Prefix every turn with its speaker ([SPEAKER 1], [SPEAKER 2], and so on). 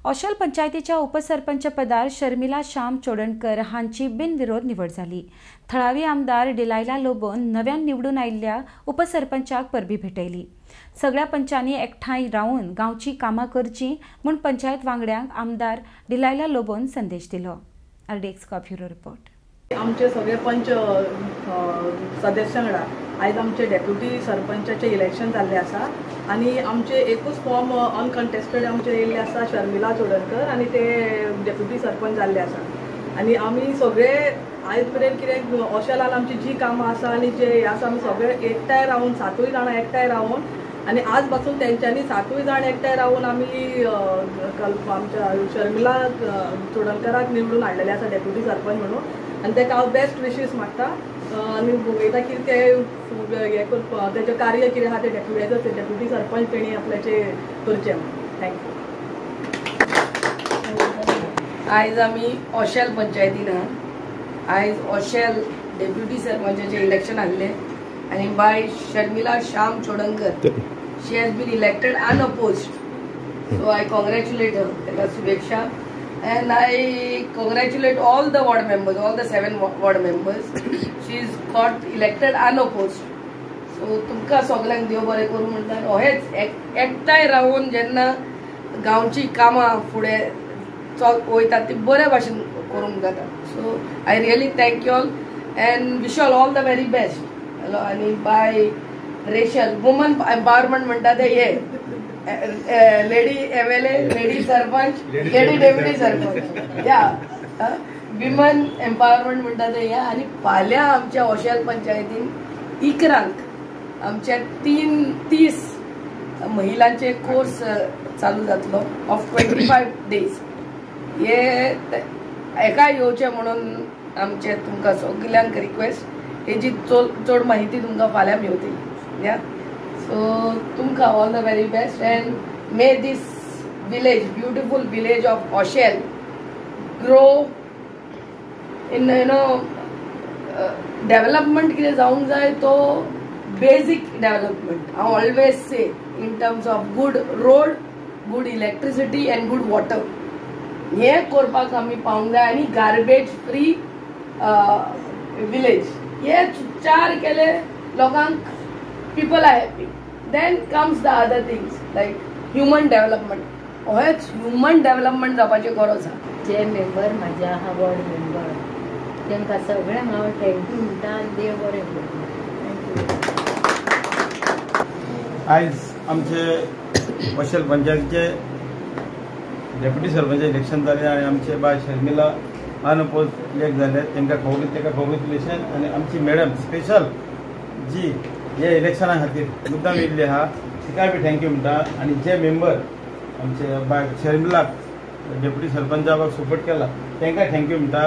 [SPEAKER 1] ओशेल पंचायतीच्या उपसरपंच पदार शर्मिला श्याम चोडणकर हांची बिनविरोध निवड जाली। थळावी आमदार डिलायला लोबोन नव्यान निवडून आयिल्ल्या उपसरपंचाक परबी भेटयली। सगळ्या पंचांनी एकठांय रावन गांवची कामां करची म्हूण पंचायत वांगड्यांक आमदार डिलायला लोबोन संदेश दिलो। RDX का ब्युरो रिपोर्ट।
[SPEAKER 2] आमचे सगळे पंच सदस्यांगडा आज आमचे डेप्युटी सरपंचाचे इलेक्शन जाल्ले आसा आणि आमचे एकूच फॉर्म अनकंटेस्टेड आमचे येयल्ले आसा शर्मिला चोडणकर आणि ते डेप्युटी सरपंच जाल्ले आसा आणि आमी सगळे आयज पर्यंत कितें ओशेलान आमची जी कामां आसा आणि जे हे आसा आमी सगळे एकठांय रावन 7 जाणां एकठांय रावन आणि आज पासून तेंच्यांनी 7 जाण एकठांय रावन आमी आमच्या शर्मिला चोडणकराक निवडून हाडलेले आसा डेप्युटी सरपंच म्हणून आणि ताका हांव बेस्ट विशीस मागता आणि उलयता की ते हे तेजें कार्य कितें आहा ते डेप्युटी सरपंच तेणी आपल्याचे करचें म्हणून। थँक्यू।
[SPEAKER 3] आयज आमी ओशेल पंचायतीन आयज ओशेल डेप्युटी सरपंचाचे इलेक्शन आहले आणि बाय Sharmila Shyam Chodankar she has been elected unopposed, so I congratulate her, ताका शुभेच्छा। And I congratulate all the ward members, all the 7 ward members. She's got elected unopposed. So तुमकां सगळ्यांक देव बरें करूं म्हणटा। अहेच एकठांय रावन जेन्ना गांवची कामां फुडें वयतात ती बऱ्या भाशेन करूंक जाता। So I really thank you all and wish all the very best. आनी बाय रेशल वुमन एम्पावरमेंट म्हणटा ते हे lady MLA, lady sarpanch, lady deputy sarpanch, या विमन एम्पावरमेंट म्हणटा ते या। आणि फाल्यां आमच्या ओशेल पंचायतीन इकरांक आमच्या 30 महिलांचे कोर्स चालू जातलो ऑफ 25 डेज। हे एका येवचे म्हणून आमचे तुमकां सगळ्यांक रिक्वेस्ट, हेची चड माहिती तुमकां फाल्यां मेळटली या। So tumka all the very best and may this village, beautiful village of Oshel, grow in development कितें जावंक जाय तो basic development. I always say in terms of good road, good electricity and good water. हे करपाक आमी पावंक जाय आणि garbage free village. हे 4 केले लोकांक people are happy. Then comes the other things like human development. हेच human development जावपाची गरज आहा।
[SPEAKER 4] जे मेंबर माझ्या हा वॉर्ड मेंबर तांकां सगळ्यांक हांव थँक्यू म्हणटा आनी देव बरें करूं।
[SPEAKER 5] आयज आमचे ओशेल पंचायतीचे डेप्युटी सरपंच इलेक्शन जालें आनी आमचे बाय शर्मिला अनअपोज इलेक्ट जाले, तांकां कॉंग्रेच्युलेशन। आनी आमची मॅडम स्पेशल जी हे इलेक्शना खातीर मुद्दाम येयल्ली आहा तिकाय बी थँक्यू म्हणटा। आणि जे मेंबर आमचे बाय शर्मिलाक डेप्युटी सरपंचाक सपोर्ट केला तांकां थँक्यू म्हणटा।